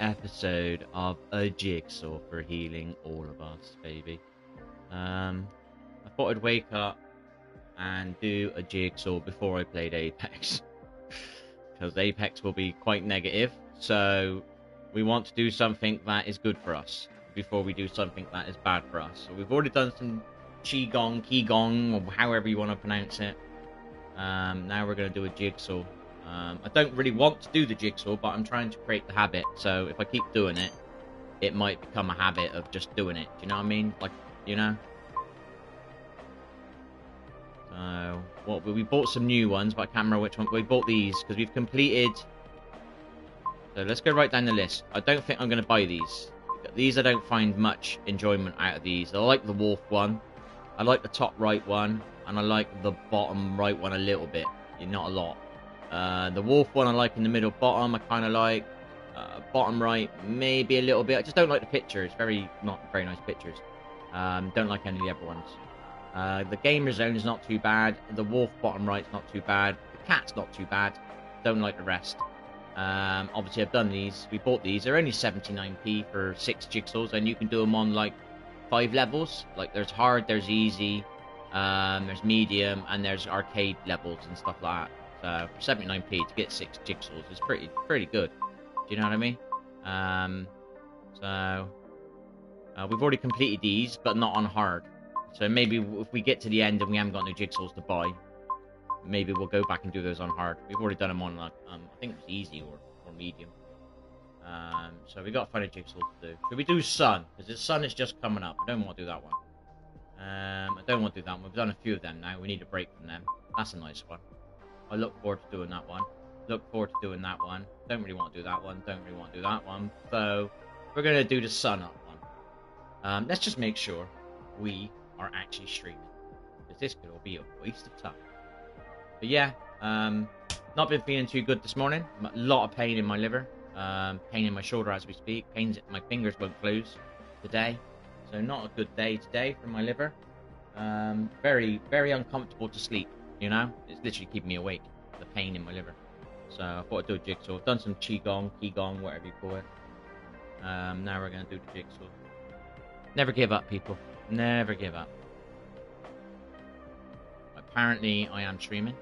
episode of a Jigsaw for healing all of us, baby. I thought I'd wake up and do a Jigsaw before I played Apex. Because Apex will be quite negative, so we want to do something that is good for us before we do something that is bad for us. So we've already done some Qigong, or however you want to pronounce it. Now we're going to do a Jigsaw. I don't really want to do the Jigsaw, but I'm trying to create the habit. So if I keep doing it, it might become a habit of just doing it. Do you know what I mean? Like, you know? So, what we bought some new ones, but I can't remember which one. We bought these because we've completed. So let's go right down the list. I don't think I'm going to buy these. These I don't find much enjoyment out of these. I like the wolf one. I like the top right one. And I like the bottom right one a little bit. Not a lot. The wolf one I like in the middle bottom. I kind of like. Bottom right, maybe a little bit. I just don't like the pictures. Not very nice pictures. Don't like any of the other ones. The gamer zone is not too bad. The wolf bottom right's not too bad. The cat's not too bad. Don't like the rest. Obviously I've done these. We bought these. They're only 79p for 6 jigsaws, and you can do them on like 5 levels. Like there's hard, there's easy, there's medium, and there's arcade levels and stuff like that. So for 79p to get 6 jigsaws is pretty good. Do you know what I mean? We've already completed these, but not on hard. So maybe if we get to the end and we haven't got no jigsaws to buy, maybe we'll go back and do those on hard. We've already done them on like I think it was easy or medium. So we got to find a jigsaw to do. Should we do sun? Because the sun is just coming up. I don't want to do that one. I don't want to do that one. We've done a few of them now. We need a break from them. That's a nice one. I look forward to doing that one. Look forward to doing that one. Don't really want to do that one. Don't really want to do that one. So we're going to do the sun up one. Let's just make sure we are actually streaming, because this could all be a waste of time. But yeah, not been feeling too good this morning. A lot of pain in my liver, pain in my shoulder as we speak. My fingers won't close today, so not a good day today for my liver. Very, very uncomfortable to sleep. You know, it's literally keeping me awake. The pain in my liver. So I thought I'd do a jigsaw. I've done some Qigong, whatever you call it. Now we're going to do the jigsaw. Never give up, people. Never give up. Apparently, I am streaming.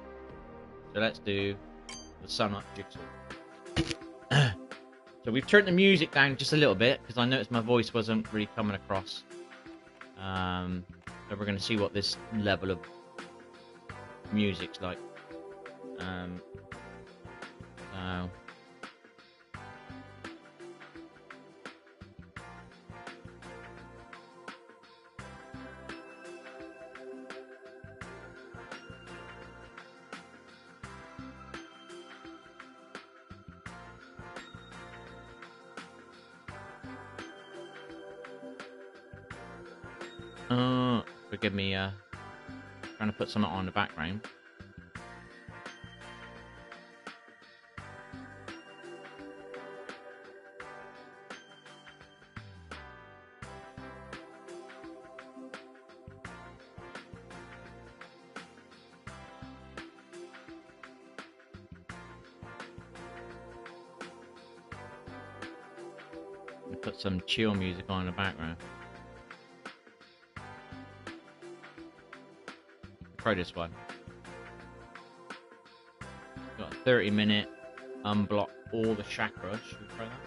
So let's do the sun up jigsaw. So we've turned the music down just a little bit, because I noticed my voice wasn't really coming across. So we're going to see what this level of music's like. Forgive me, trying to put something on in the background. Put some chill music on in the background. Try this one. Got a 30-minute unblock all the chakras. Should we try that?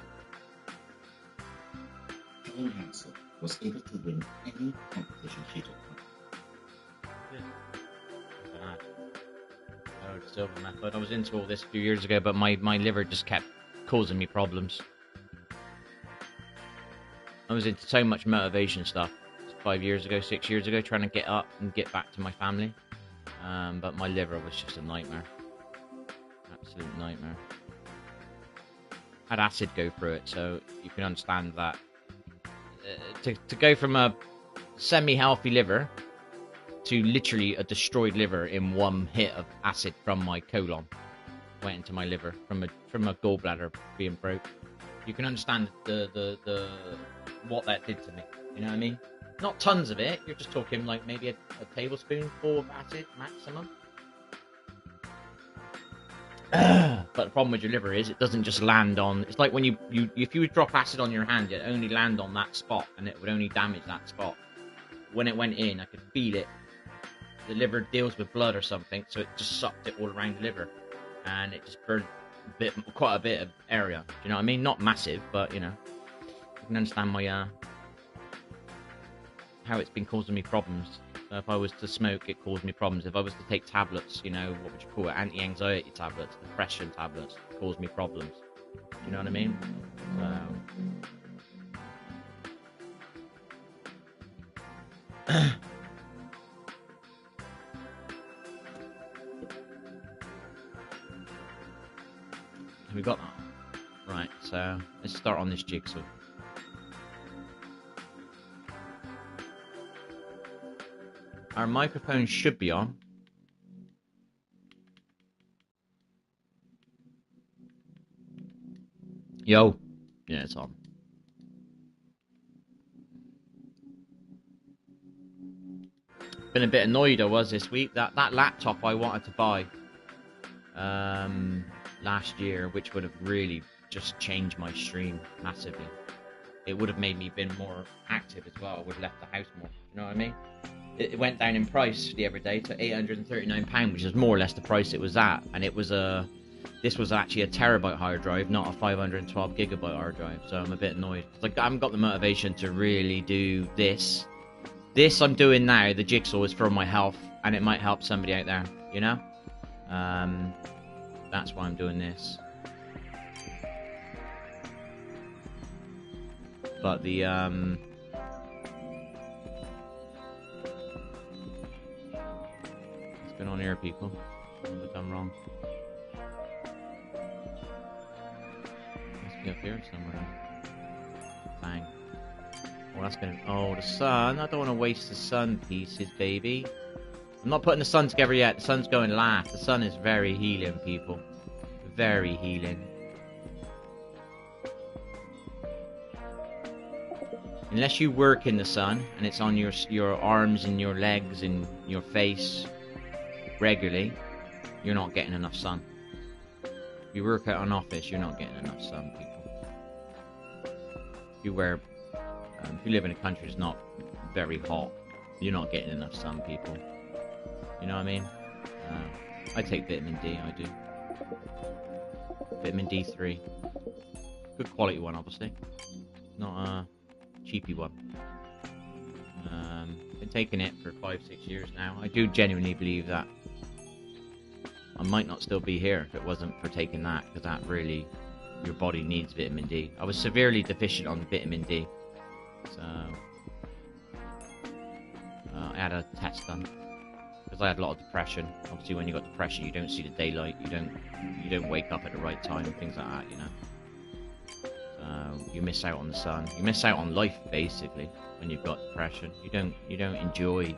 Helen Hansel was able to win any competition she took part. Oh, the silver method. I was into all this a few years ago, but my liver just kept causing me problems. I was into so much motivation stuff 5 years ago, 6 years ago, trying to get up and get back to my family. But my liver was just a nightmare. Absolute nightmare. Had acid go through it, so you can understand that. To go from a semi-healthy liver to literally a destroyed liver in one hit of acid from my colon went into my liver from a gallbladder being broke. You can understand the what that did to me. You know what I mean? Not tons of it. You're just talking like maybe a tablespoonful of acid maximum. But the problem with your liver is it doesn't just land on. It's like when if you would drop acid on your hand, it'd only land on that spot, and it would only damage that spot. When it went in, I could feel it. The liver deals with blood or something, so it just sucked it all around the liver, and it just burned quite a bit of area. Do you know what I mean? Not massive, but you know, you can understand my how it's been causing me problems. So if I was to smoke, it caused me problems. If I was to take tablets, you know, what would you call it? Anti-anxiety tablets, depression tablets, caused me problems. Do you know what I mean? So... Have we got that? Right, so let's start on this jigsaw. Our microphone should be on. Yo. Yeah, it's on. Been a bit annoyed I was this week. That laptop I wanted to buy last year, which would have really just changed my stream massively. It would have made me been more active as well. I would have left the house more. You know what I mean? It went down in price the other day to £839, which is more or less the price it was at, and it was this was actually a terabyte hard drive, not a 512 gigabyte hard drive. So I'm a bit annoyed. Like, I haven't got the motivation to really do this. This I'm doing now, the jigsaw, is for my health, and it might help somebody out there, you know? That's why I'm doing this. But the what's going on here, people? What have I done wrong? Must be up here somewhere. Bang. Oh, that's gonna. Oh, the sun. I don't want to waste the sun pieces, baby. I'm not putting the sun together yet. The sun's going last. The sun is very healing, people. Very healing. Unless you work in the sun and it's on your arms and your legs and your face regularly, you're not getting enough sun. If you work at an office, you're not getting enough sun, people. If you live in a country that's not very hot, you're not getting enough sun, people. You know what I mean? I take vitamin D, I do. Vitamin D3. Good quality one, obviously. Not a cheapy one. Been taking it for 5-6 years now. I do genuinely believe that I might not still be here if it wasn't for taking that, because that really, your body needs vitamin D. I was severely deficient on vitamin D, so I had a test done because I had a lot of depression. Obviously, when you got depression, you don't see the daylight, you don't wake up at the right time, things like that, you know. You miss out on the sun. You miss out on life, basically, when you've got depression. You don't enjoy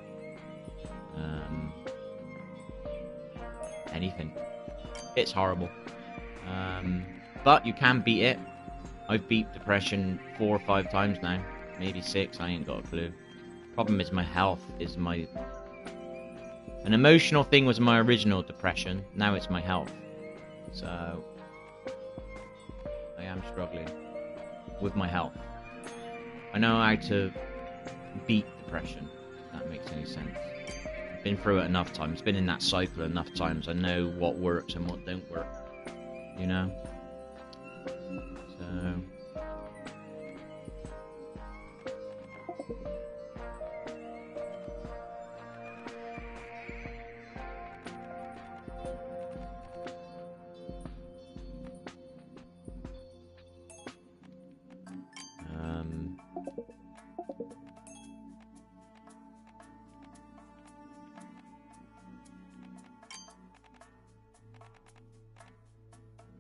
anything. It's horrible. But you can beat it. I've beat depression 4 or 5 times now, maybe 6. I ain't got a clue. Problem is my health is my. An emotional thing was my original depression. Now it's my health. So I am struggling with my health. I know how to beat depression, if that makes any sense. I've been through it enough times, been in that cycle enough times. I know what works and what don't work, you know? So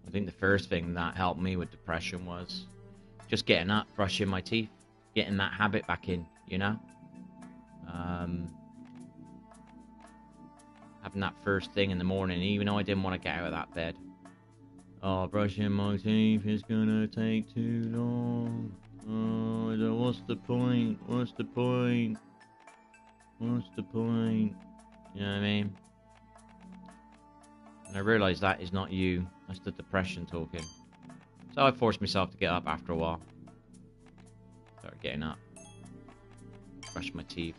I think the first thing that helped me with depression was just getting up, brushing my teeth, getting that habit back in, you know? Having that first thing in the morning, even though I didn't want to get out of that bed. Oh, brushing my teeth is gonna take too long. Oh, what's the point? What's the point? What's the point? You know what I mean? And I realised that is not you. That's the depression talking. So I forced myself to get up after a while. Started getting up. Brush my teeth.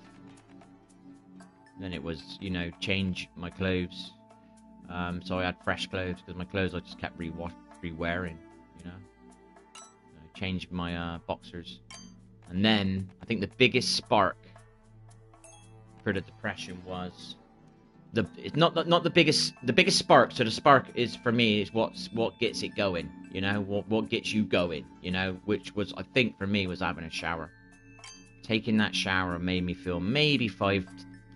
Then it was, you know, change my clothes. So I had fresh clothes because my clothes I just kept re-wearing, you know. Changed my boxers. And then I think the biggest spark for the depression was it's not the biggest spark. So the spark is for me is what gets it going, you know, what gets you going, you know, which was I think for me was having a shower. Taking that shower made me feel maybe 5 to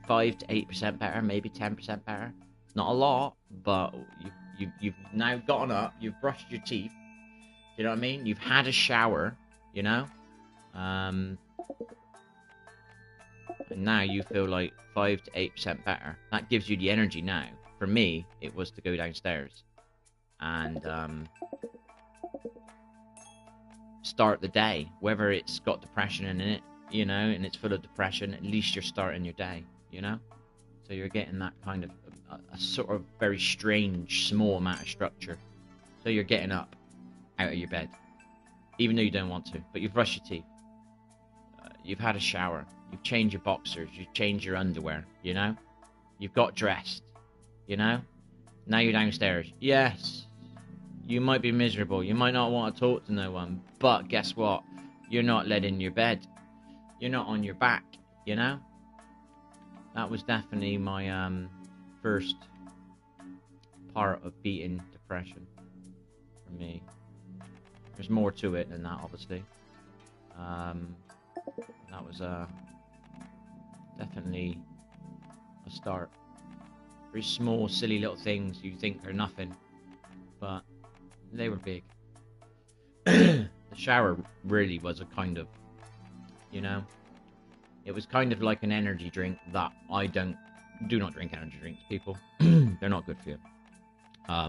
8% better, maybe 10% better. It's not a lot, but you've now gotten up, you've brushed your teeth. You know what I mean? You've had a shower, you know? And now you feel like 5 to 8% better. That gives you the energy now. For me, it was to go downstairs and start the day. Whether it's got depression in it, you know, and it's full of depression, at least you're starting your day, you know? So you're getting that kind of a sort of very strange, small amount of structure. So you're getting up out of your bed, even though you don't want to, but you've brushed your teeth, you've had a shower, you've changed your boxers, you've changed your underwear, you know, you've got dressed, you know, now you're downstairs. Yes, you might be miserable, you might not want to talk to no one, but guess what, you're not led in your bed, you're not on your back, you know. That was definitely my first part of beating depression for me. There's more to it than that, obviously. That was definitely a start. Very small, silly little things you think are nothing, but they were big. The shower really was a kind of, you know, it was kind of like an energy drink that I do not drink energy drinks, people. They're not good for you.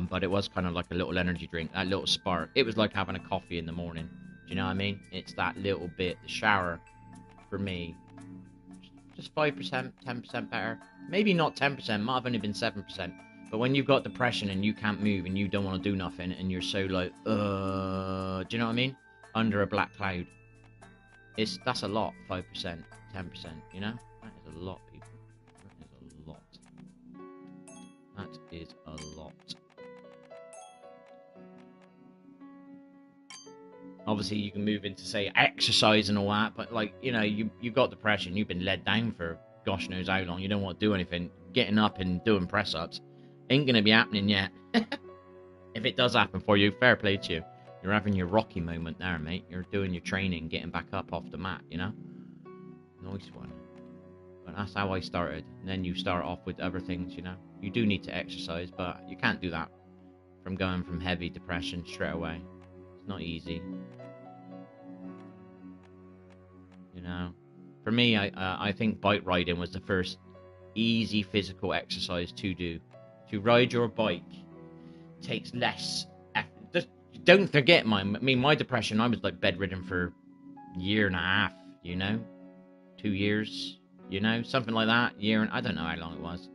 But it was kind of like a little energy drink, that little spark. It was like having a coffee in the morning. Do you know what I mean? It's that little bit. The shower, for me, just 5%, 10% better. Maybe not 10%, might have only been 7%. But when you've got depression and you can't move and you don't want to do nothing and you're so like, do you know what I mean? Under a black cloud. That's a lot, 5%, 10%, you know? That is a lot, people. That is a lot. That is a lot. Obviously, you can move into, say, exercise and all that, but, like, you know, you've got depression, you've been led down for gosh knows how long, you don't want to do anything. Getting up and doing press-ups ain't going to be happening yet. If it does happen for you, fair play to you. You're having your Rocky moment there, mate. You're doing your training, getting back up off the mat, you know? Nice one. But that's how I started. And then you start off with other things, you know? You do need to exercise, but you can't do that from going from heavy depression straight away. It's not easy. You know? For me, I think bike riding was the first easy physical exercise to do. To ride your bike takes less effort. Just don't forget my depression. I was like bedridden for a year and a half, you know, 2 years, you know, something like that. Year and I don't know how long it was,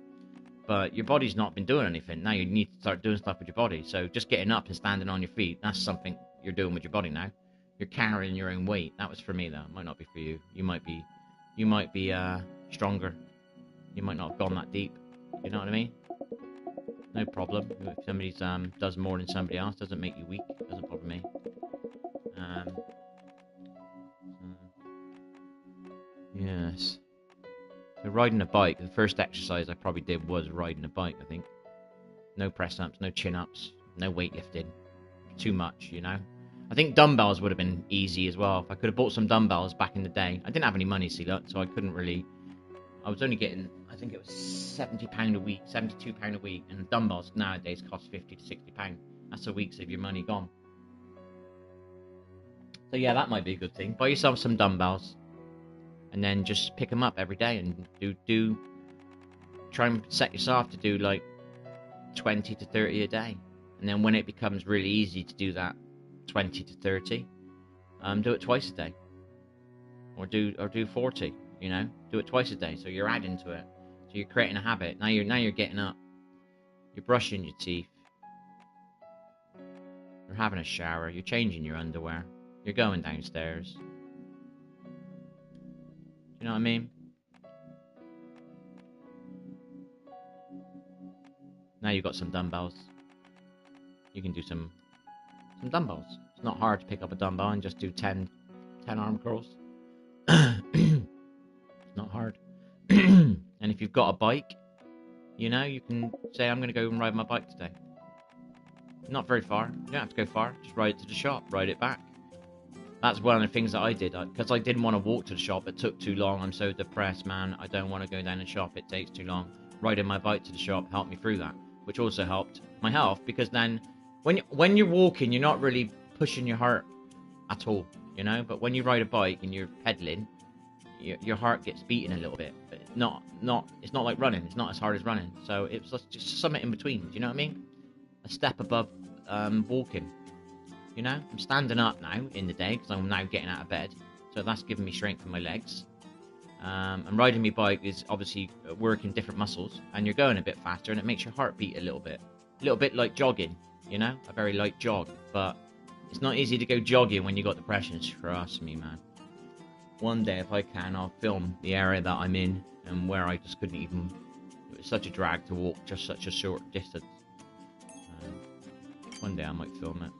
but your body's not been doing anything. Now you need to start doing stuff with your body. So just getting up and standing on your feet, that's something you're doing with your body now. You're carrying your own weight. That was for me though. It might not be for you. You might be stronger. You might not have gone that deep. You know what I mean? No problem. If somebody does more than somebody else, doesn't make you weak. Doesn't bother me. Yes. So riding a bike, the first exercise I probably did was riding a bike, I think. No press-ups, no chin-ups, no weightlifting. Too much, you know? I think dumbbells would have been easy as well. If I could have bought some dumbbells back in the day. I didn't have any money, see, look, so I couldn't really... I was only getting, I think it was £70 a week, £72 a week, and dumbbells nowadays cost £50 to £60. That's a week's of your money gone. So yeah, that might be a good thing. Buy yourself some dumbbells, and then just pick them up every day and try and set yourself to do like 20 to 30 a day. And then when it becomes really easy to do that 20 to 30, do it twice a day, or do 40. You know, do it twice a day. So you're adding to it. So you're creating a habit. Now you're getting up. You're brushing your teeth. You're having a shower. You're changing your underwear. You're going downstairs. You know what I mean? Now you've got some dumbbells. You can do some dumbbells. It's not hard to pick up a dumbbell and just do 10 arm curls. It's not hard. And if you've got a bike, you know, you can say, I'm going to go and ride my bike today. Not very far. You don't have to go far. Just ride it to the shop. Ride it back. That's one of the things that I did. Because I didn't want to walk to the shop. It took too long. I'm so depressed, man. I don't want to go down the shop. It takes too long. Riding my bike to the shop helped me through that. Which also helped my health. Because then, when you're walking, you're not really pushing your heart at all. You know? But when you ride a bike and you're pedaling, your heart gets beating a little bit. But it's not like running. It's not as hard as running. So it's just something in between. Do you know what I mean? A step above walking. You know, I'm standing up now in the day because I'm now getting out of bed, so that's giving me strength in my legs. And riding my bike is obviously working different muscles, and you're going a bit faster, and it makes your heart beat a little bit like jogging. You know, a very light jog, but it's not easy to go jogging when you got depression. Trust me, man. One day, if I can, I'll film the area that I'm in and where I just couldn't even. It was such a drag to walk just such a short distance. One day I might film it.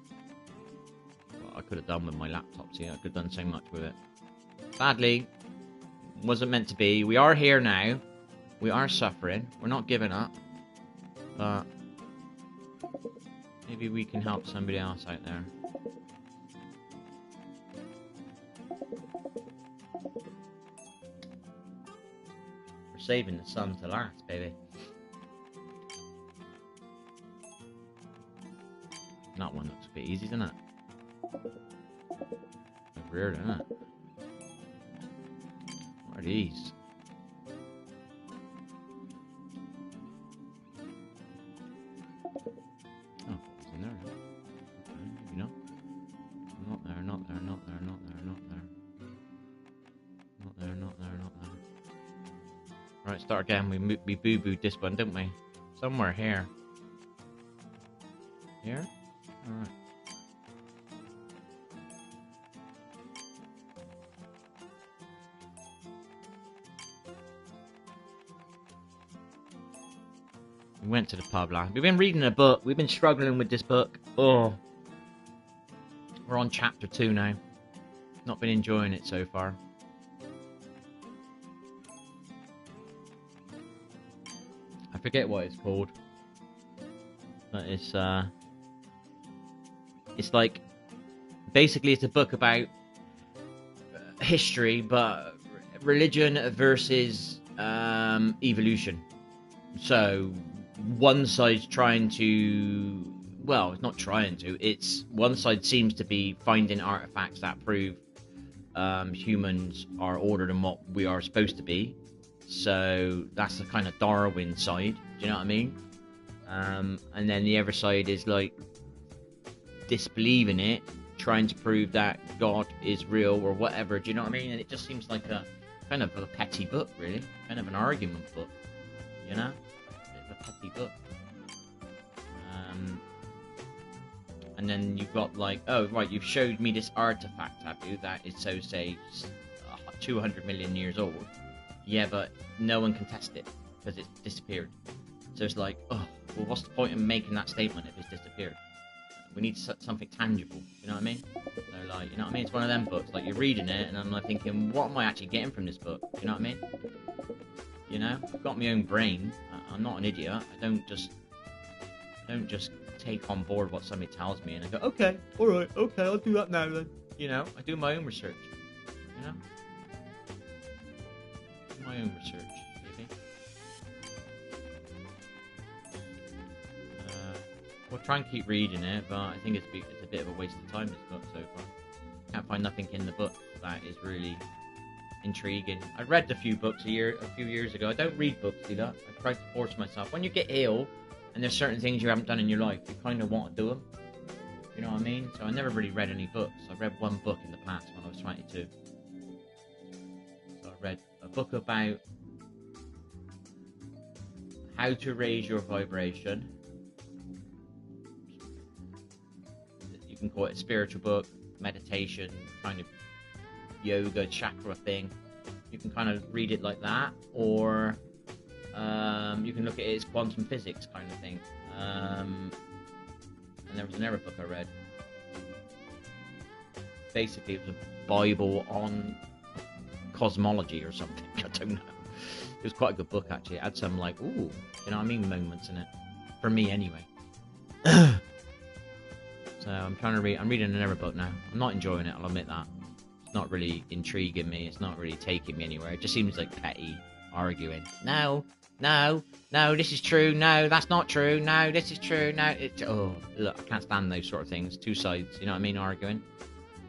What I could have done with my laptop, see, I could have done so much with it. Sadly, wasn't meant to be. We are here now. We are suffering. We're not giving up. But maybe we can help somebody else out there. We're saving the sun to last, baby. That one looks a bit easy, doesn't it? Weird, isn't it? What are these? Oh, it's in there. Okay, maybe not. Not there, not there, not there, not there, not there. Not there, not there, not there. Right, start again. We boo-booed this one, didn't we? Somewhere here. Here? Alright. We went to the pub last. We've been reading a book. We've been struggling with this book. Oh. We're on chapter 2 now. Not been enjoying it so far. I forget what it's called. But it's like, basically it's a book about history, but religion versus evolution. So one side's trying to, well, it's not trying to, it's one side seems to be finding artifacts that prove humans are ordered in what we are supposed to be. So that's the kind of Darwin side, do you know what I mean? And then the other side is like disbelieving it, trying to prove that God is real or whatever, do you know what I mean? And it just seems like a kind of a petty book, really, kind of an argument book, you know, a petty book. And then you've got like, oh right, you've showed me this artifact, have you, that is so say 200 million years old. Yeah, but no one can test it because it's disappeared. So it's like, oh, well, what's the point in making that statement if it's disappeared? We need something tangible, you know what I mean? So like, you know what I mean? It's one of them books, like you're reading it and I'm like thinking, what am I actually getting from this book? You know what I mean? You know, I've got my own brain. I'm not an idiot. I don't just take on board what somebody tells me and I go, okay, all right, okay, I'll do that now then. You know, I do my own research. You know, do my own research, baby. We'll try and keep reading it, but I think it's a bit of a waste of time, this book so far. Can't find nothing in the book that is really intriguing. I read a few books a few years ago. I don't read books, do that. I try to force myself. When you get ill and there's certain things you haven't done in your life, you kind of want to do them. You know what I mean? So I never really read any books. I read one book in the past when I was 22. So I read a book about how to raise your vibration can call it a spiritual book, meditation, kind of yoga, chakra thing. You can kind of read it like that, or you can look at it as quantum physics kind of thing. And there was another book I read. Basically, it was a Bible on cosmology or something. I don't know. It was quite a good book, actually. It had some, like, ooh, you know what I mean, moments in it. For me, anyway. So I'm trying to read. I'm reading another book now. I'm not enjoying it, I'll admit that. It's not really intriguing me. It's not really taking me anywhere. It just seems like petty arguing. No, this is true. No, that's not true. No, this is true. No, oh, look, I can't stand those sort of things. Two sides, you know what I mean, arguing.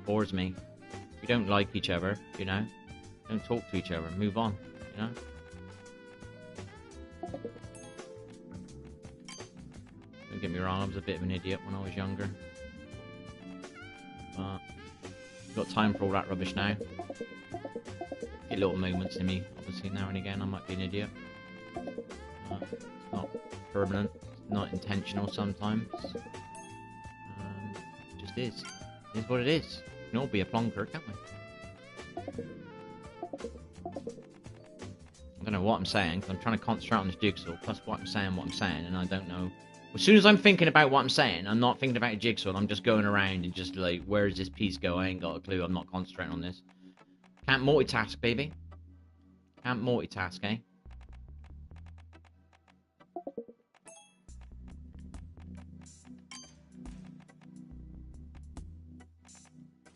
Bores me. If you don't like each other, you know, don't talk to each other. Move on, you know. Don't get me wrong, I was a bit of an idiot when I was younger. But I've got time for all that rubbish now. Get little moments in me, obviously, now and again. I might be an idiot. It's not permanent, it's not intentional sometimes. It just is. It is what it is. We can all be a plonker, can't we? I don't know what I'm saying, because I'm trying to concentrate on this jigsaw, plus what I'm saying, and I don't know. As soon as I'm thinking about what I'm saying, I'm not thinking about a jigsaw, I'm just going around and just like, where does this piece go? I ain't got a clue, I'm not concentrating on this. Can't multitask, baby. Can't multitask, eh?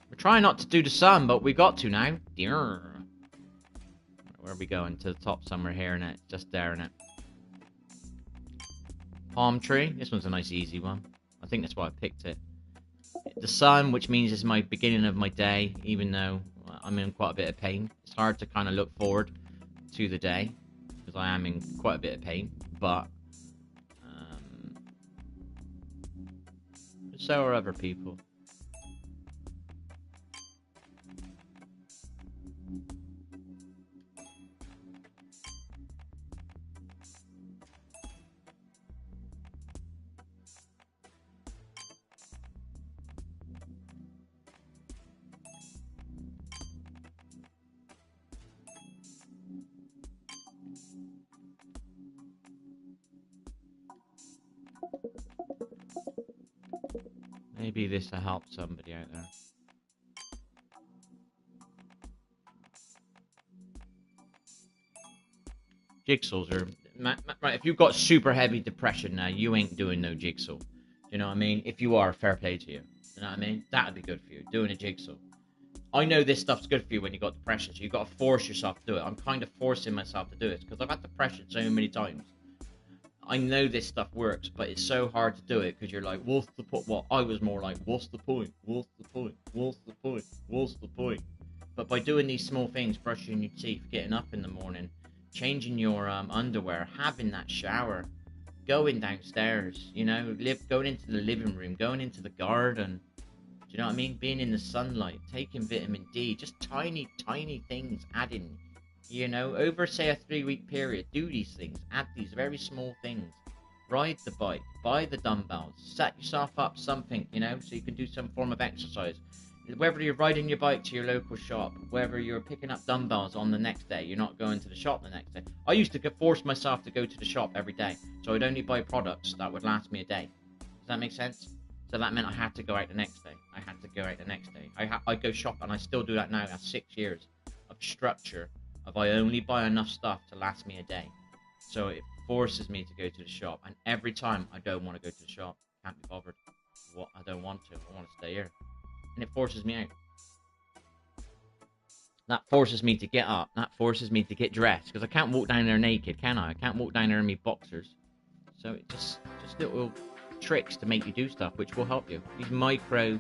We're trying not to do the sun, but we got to now. Dear. Where are we going? To the top somewhere here, innit? Just there, innit? Palm tree. This one's a nice easy one. I think that's why I picked it. The sun, which means it's my beginning of my day, even though I'm in quite a bit of pain. It's hard to kind of look forward to the day, because I am in quite a bit of pain, but so are other people. Maybe this will help somebody out there. Jigsaws are... Right, if you've got super heavy depression now, you ain't doing no jigsaw. You know what I mean? If you are, fair play to you. You know what I mean? That would be good for you, doing a jigsaw. I know this stuff's good for you when you've got depression, so you've got to force yourself to do it. I'm kind of forcing myself to do it, because I've had depression so many times. I know this stuff works, but it's so hard to do it because you're like, what's the point? Well, I was more like, what's the point? What's the point? What's the point? What's the point? But by doing these small things, brushing your teeth, getting up in the morning, changing your underwear, having that shower, going downstairs, you know, going into the living room, going into the garden, do you know what I mean? Being in the sunlight, taking vitamin D, just tiny, tiny things adding. You know, over, say, a 3-week period, do these things. Add these very small things. Ride the bike. Buy the dumbbells. Set yourself up something, you know, so you can do some form of exercise. Whether you're riding your bike to your local shop, whether you're picking up dumbbells on the next day, you're not going to the shop the next day. I used to force myself to go to the shop every day, so I'd only buy products that would last me a day. Does that make sense? So that meant I had to go out the next day. I go shop, and I still do that now after 6 years of structure. I only buy enough stuff to last me a day. So it forces me to go to the shop, and every time I don't want to go to the shop, can't be bothered. I don't want to. I want to stay here, and it forces me out. That forces me to get up. That forces me to get dressed, because I can't walk down there naked, can I? I can't walk down there in my boxers. So it just little tricks to make you do stuff, which will help you. These micro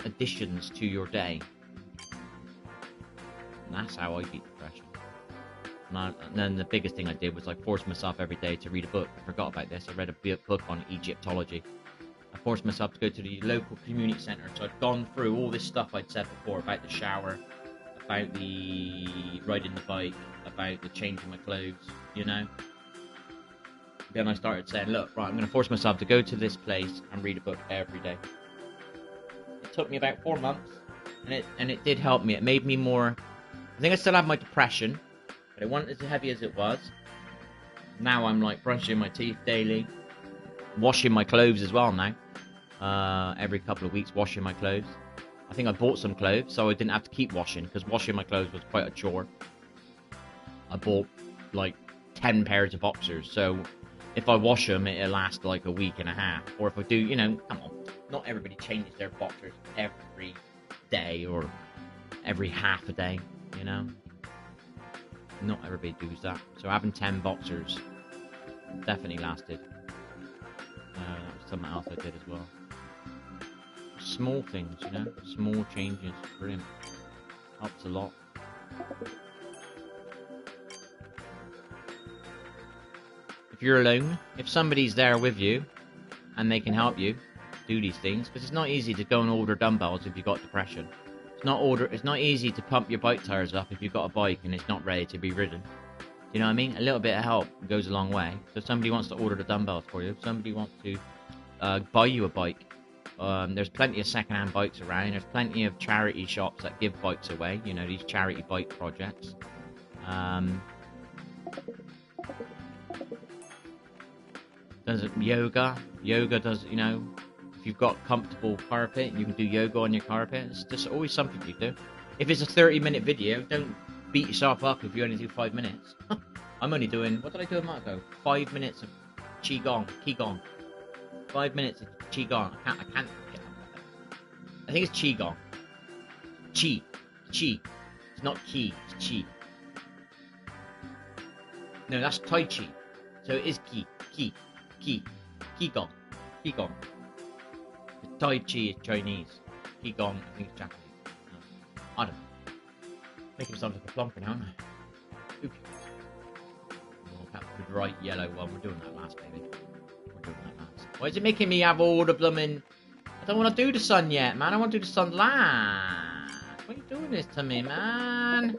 additions to your day. And that's how I beat depression. And then the biggest thing I did was I forced myself every day to read a book. I forgot about this. I read a book on Egyptology. I forced myself to go to the local community centre. So I'd gone through all this stuff I'd said before about the shower, about the riding the bike, about the changing my clothes, you know. then I started saying, look, right, I'm going to force myself to go to this place and read a book every day. It took me about 4 months, and it did help me. It made me more... I think I still have my depression, but it wasn't as heavy as it was. Now I'm like brushing my teeth daily, washing my clothes as well now. Every couple of weeks, washing my clothes. I think I bought some clothes, so I didn't have to keep washing, because washing my clothes was quite a chore. I bought like 10 pairs of boxers, so if I wash them, it'll last like a week and a half. Or if I do, you know, come on, not everybody changes their boxers every day or every half a day, you know. Not everybody does that. So having 10 boxers definitely lasted. That was something else I did as well. Small things, you know, small changes, brilliant. Helps a lot. If you're alone, if somebody's there with you and they can help you do these things, because it's not easy to go and order dumbbells if you've got depression. It's not easy to pump your bike tires up if you've got a bike and it's not ready to be ridden. You know what I mean? A little bit of help goes a long way. So if somebody wants to order the dumbbells for you, if somebody wants to buy you a bike, there's plenty of second-hand bikes around. There's plenty of charity shops that give bikes away. You know, these charity bike projects. Does yoga? Yoga does, you know, if you've got comfortable carpet, you can do yoga on your carpet. It's just always something you do. If it's a 30-minute video, don't beat yourself up if you only do 5 minutes. I'm only doing, what did I do a month ago? 5 minutes of Qigong. 5 minutes of Qigong. I can't. I think it's Qigong. Qi. It's not Qi, it's Qi. No, that's Tai Chi. So it is Qigong. Tai Chi is Chinese. Qigong, I think it's Japanese. No, I don't know. Making myself look a plonker now, aren't I? Oops. Oh, that bright yellow one. We're doing that last, baby. We're doing that last. Why is it making me have all the blooming... I don't want to do the sun yet, man. I want to do the sun last. Why are you doing this to me, man?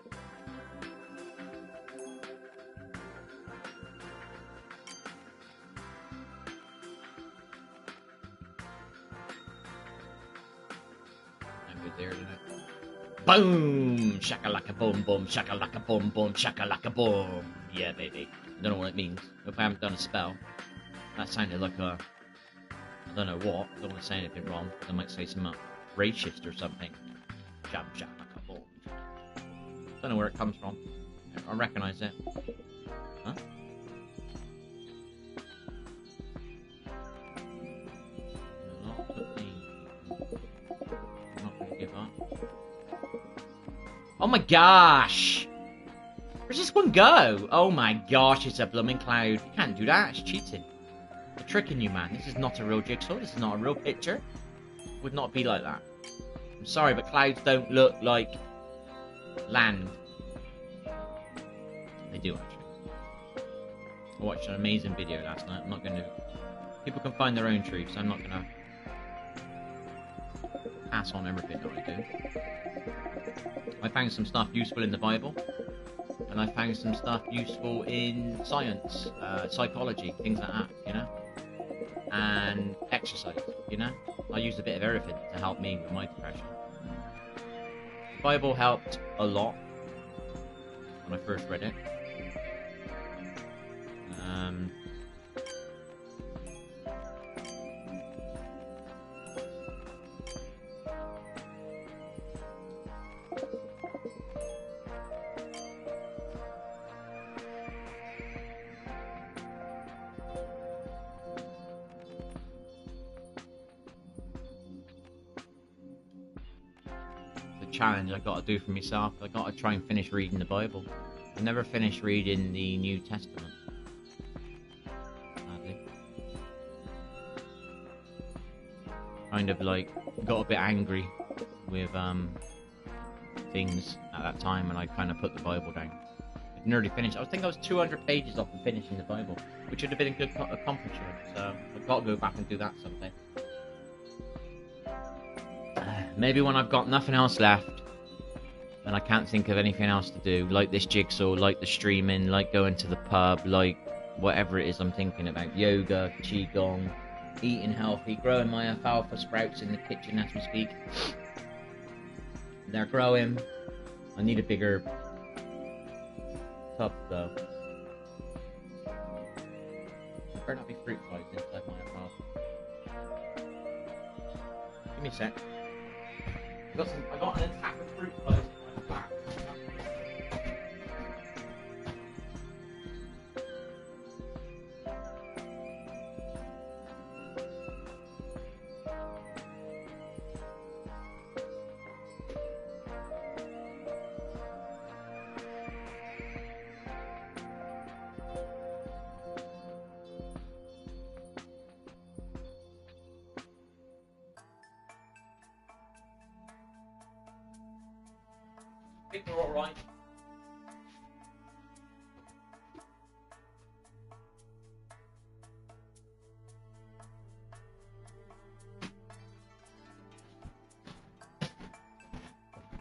There, isn't it? Boom! Shakalaka boom boom, shakalaka boom boom, shakalaka boom. Yeah, baby. I don't know what it means. If I haven't done a spell, that sounded like a... I don't know what. I don't want to say anything wrong. I might say something racist or something. Shakalaka boom. Don't know where it comes from. I recognize it. Huh? Oh my gosh! Where's this one go? Oh my gosh, it's a blooming cloud. You can't do that, it's cheating. They're tricking you, man. This is not a real Jigsaw, this is not a real picture. It would not be like that. I'm sorry, but clouds don't look like land. They do, actually. I watched an amazing video last night. I'm not going to... People can find their own truths. I'm not going to pass on everything that I do. I found some stuff useful in the Bible, and I found some stuff useful in science, psychology, things like that, you know, and exercise, you know. I used a bit of everything to help me with my depression. The Bible helped a lot when I first read it. Challenge I got to do for myself. I got to try and finish reading the Bible. I never finished reading the New Testament, sadly. Kind of like got a bit angry with things at that time, and I kind of put the Bible down. I'd nearly finished. I think I was 200 pages off of finishing the Bible, which would have been a good accomplishment. So I've got to go back and do that someday. Maybe when I've got nothing else left and I can't think of anything else to do, like this Jigsaw, like the streaming, like going to the pub, like whatever it is I'm thinking about. Yoga, qigong, eating healthy, growing my alfalfa sprouts in the kitchen as we speak. They're growing. I need a bigger tub though. There better not be fruit flies inside my alfalfa. Give me a sec. I got an attack of fruit flies in my back. I think they're alright.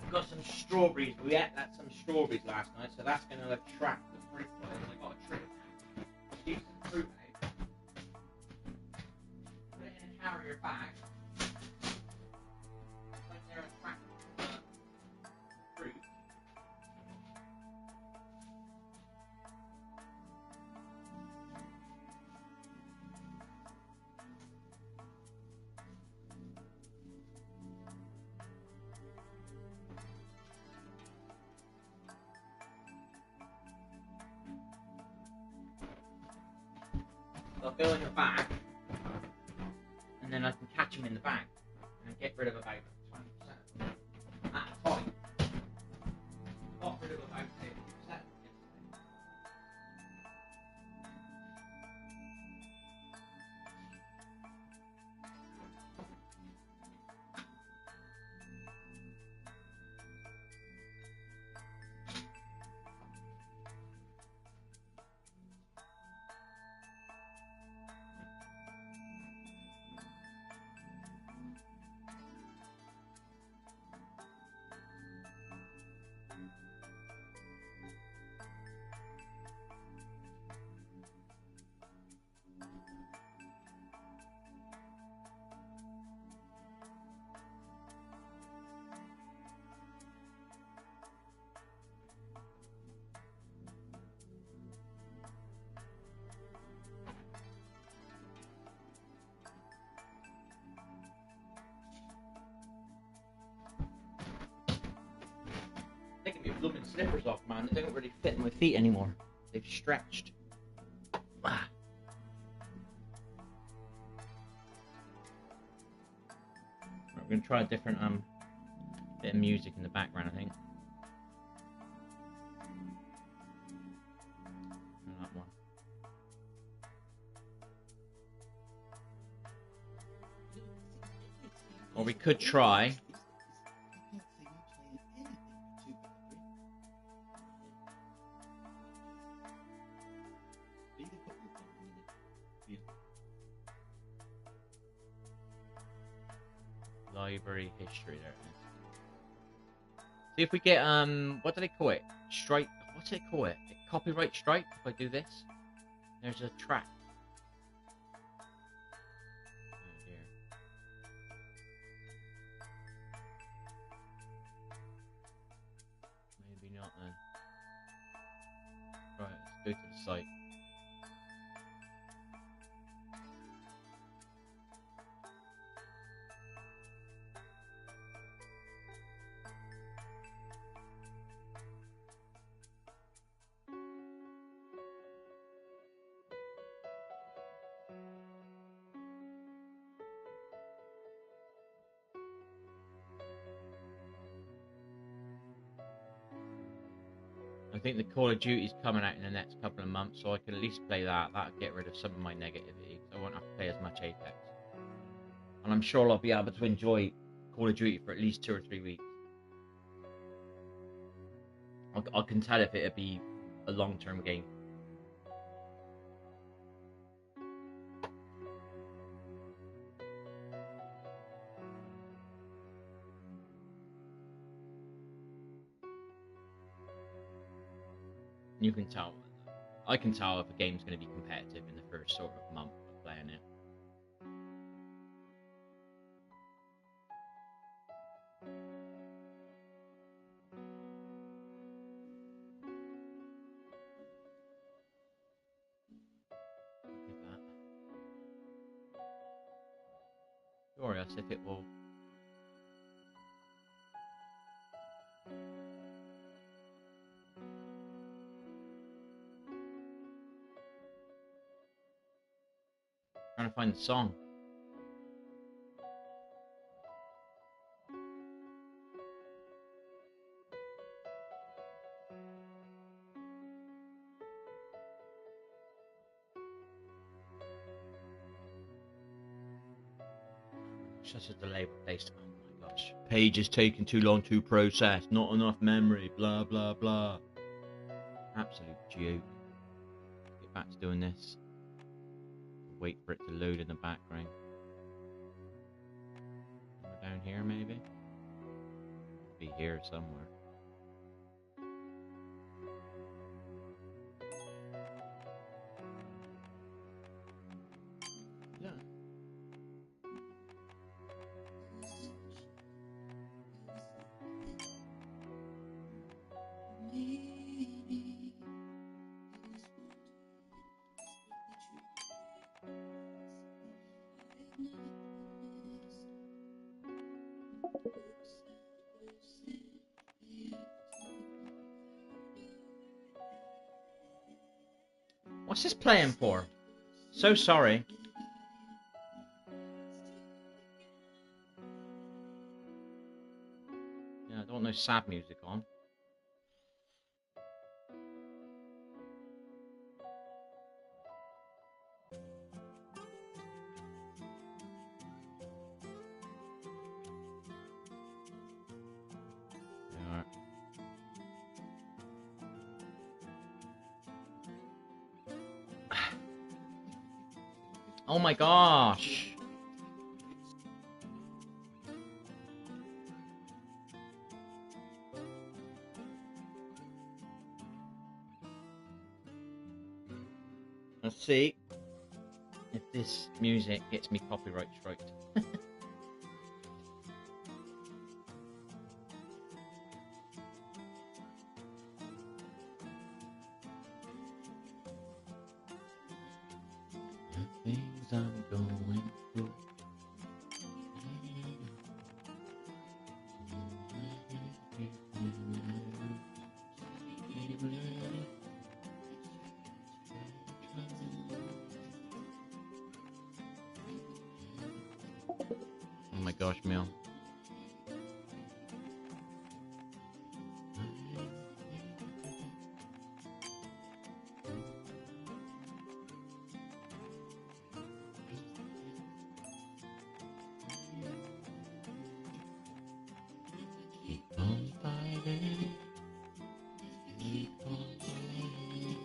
We've got some strawberries. We ate some strawberries last night, so that's going to attract the fruit flies. I got a trick. Leave some fruit out. Put it in a carrier bag. Like they're attracting fruit. They'll go in your bag, and then I can catch them in the bag, and get rid of about 20% of them at a time. Got rid of about 50% yesterday. Taking my blooming slippers off, man. They don't really fit in my feet anymore. They've stretched. Ah. Right, we're gonna try a different bit of music in the background, I think. That one. Or we could try. Library history there. See if we get what do they call it? Strike. What's they call it? Copyright strike. If I do this, there's a track. Oh dear. Maybe not then. Right, let's go to the site. I think the Call of Duty's coming out in the next couple of months, so I can at least play that. That'll get rid of some of my negativity. I won't have to play as much Apex. And I'm sure I'll be able to enjoy Call of Duty for at least 2 or 3 weeks. I can tell if it'll be a long-term game. You can tell. I can tell if a game's going to be competitive in the first sort of month of playing it. Look at that. Curious if it will. Trying to find the song. Such a delay based. Oh my gosh. Page is taking too long to process. Not enough memory. Blah blah blah. Absolute joke. Get back to doing this. Wait for it to load in the background. Down here, maybe? Be here somewhere. Yeah. What's this playing for? So sorry. Yeah, I don't want no sad music on. Alright. Oh my gosh. Let's see if this music gets me copyright striked. The things I'm going through. Oh my gosh, Mel. Keep on fighting. Keep on fighting.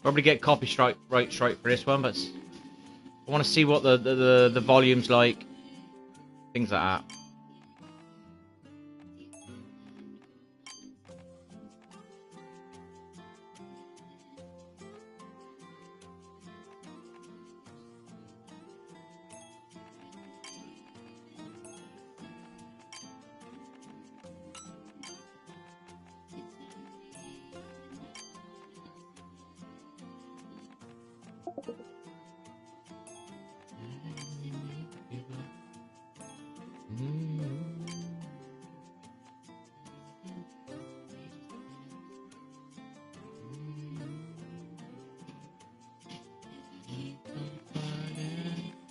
Probably get copyright strike for this one, but I want to see what the volume's like, things like that.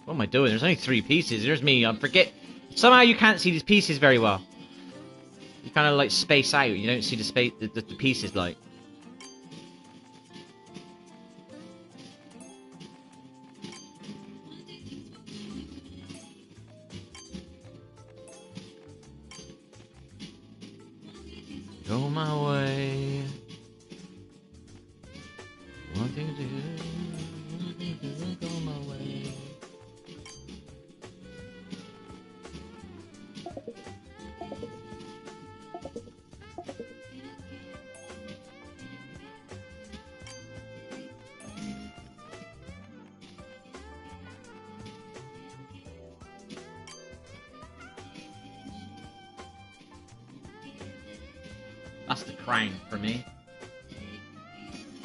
What am I doing? There's only 3 pieces. There's me. I forget. Somehow you can't see these pieces very well. You kind of like space out. You don't see the pieces like. Go my way. One thing to do. That's the crown for me.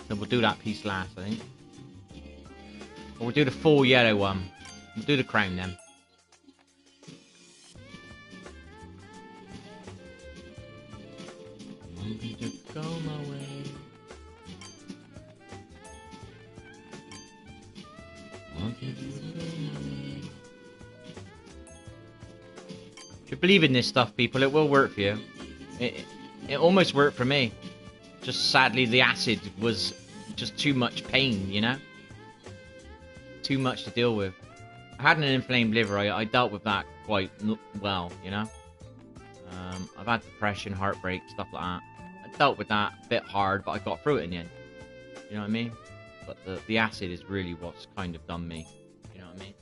So we'll do that piece last, I think. Or we'll do the full yellow one. We'll do the crown then. Wanted to go my way. Wanted to go my way. If you believe in this stuff, people, it will work for you. It almost worked for me. Just sadly, the acid was just too much pain, you know? Too much to deal with. I had an inflamed liver. I dealt with that quite well, you know? I've had depression, heartbreak, stuff like that. I dealt with that a bit hard, but I got through it in the end. You know what I mean? But the acid is really what's kind of done me. You know what I mean?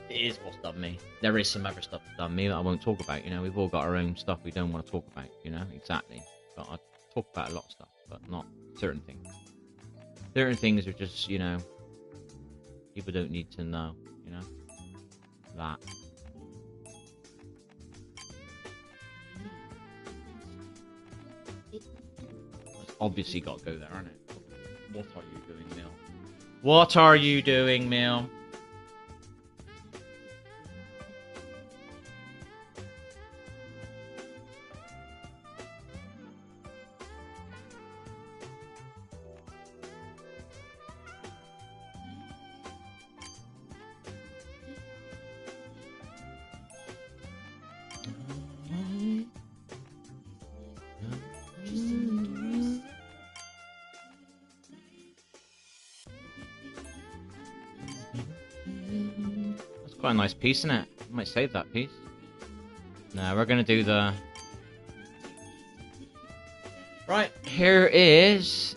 It is what's done me. There is some other stuff that's done me that I won't talk about, you know? We've all got our own stuff we don't want to talk about, you know? Exactly. But I talk about a lot of stuff, but not certain things. Certain things are just, you know, people don't need to know, you know? That. It's obviously got to go there, hasn't it? What are you doing, Mill? What are you doing, Mill? Quite a nice piece, isn't it? I might save that piece. No, we're gonna do the... Right, here is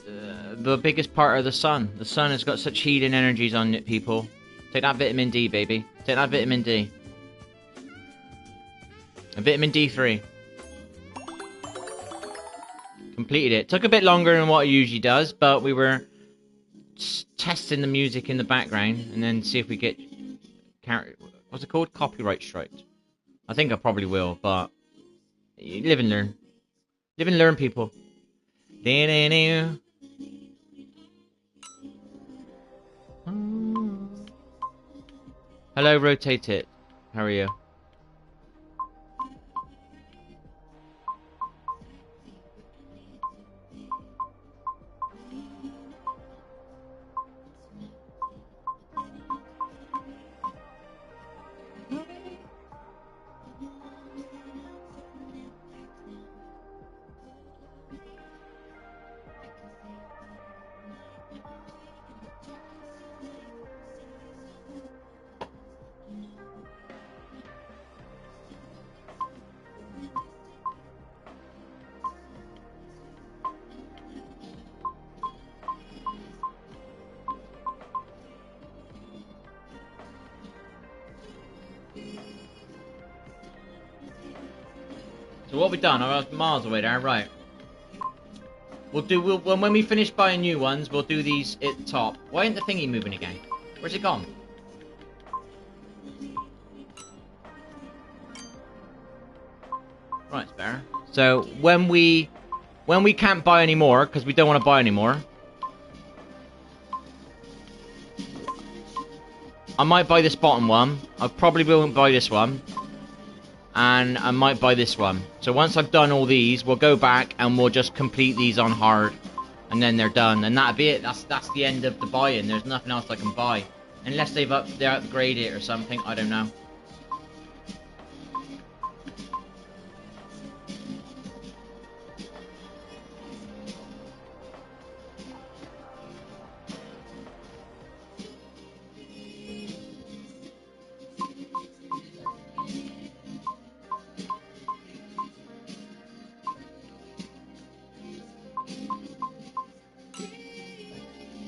the biggest part of the sun. The sun has got such healing energies on it, people. Take that vitamin D, baby. Take that vitamin D. And vitamin D3. Completed it. Took a bit longer than what it usually does, but we were testing the music in the background and then see if we get... What's it called? Copyright strike. I think I probably will, but you live and learn. Live and learn, people. Hello, Rotate It. How are you? So what we done? I was miles away there, right? When we finish buying new ones, we'll do these at the top. Why isn't the thingy moving again? Where's it gone? Right, it's better. So when we can't buy any more because we don't want to buy any more, I might buy this bottom one. I probably won't buy this one. And I might buy this one. So once I've done all these, we'll go back and we'll just complete these on hard. And then they're done. And that'll be it. That's the end of the buy-in. There's nothing else I can buy. Unless they upgraded it or something. I don't know.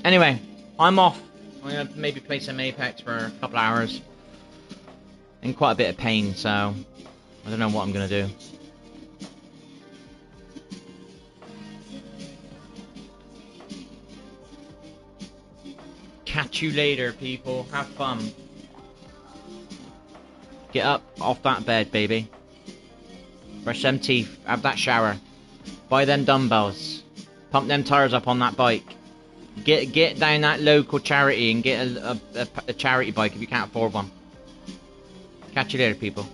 Anyway, I'm off. I'm going to maybe play some Apex for a couple hours. In quite a bit of pain, so I don't know what I'm going to do. Catch you later, people. Have fun. Get up off that bed, baby. Brush them teeth. Have that shower. Buy them dumbbells. Pump them tires up on that bike. Get down that local charity and get a charity bike if you can't afford one. Catch you later, people.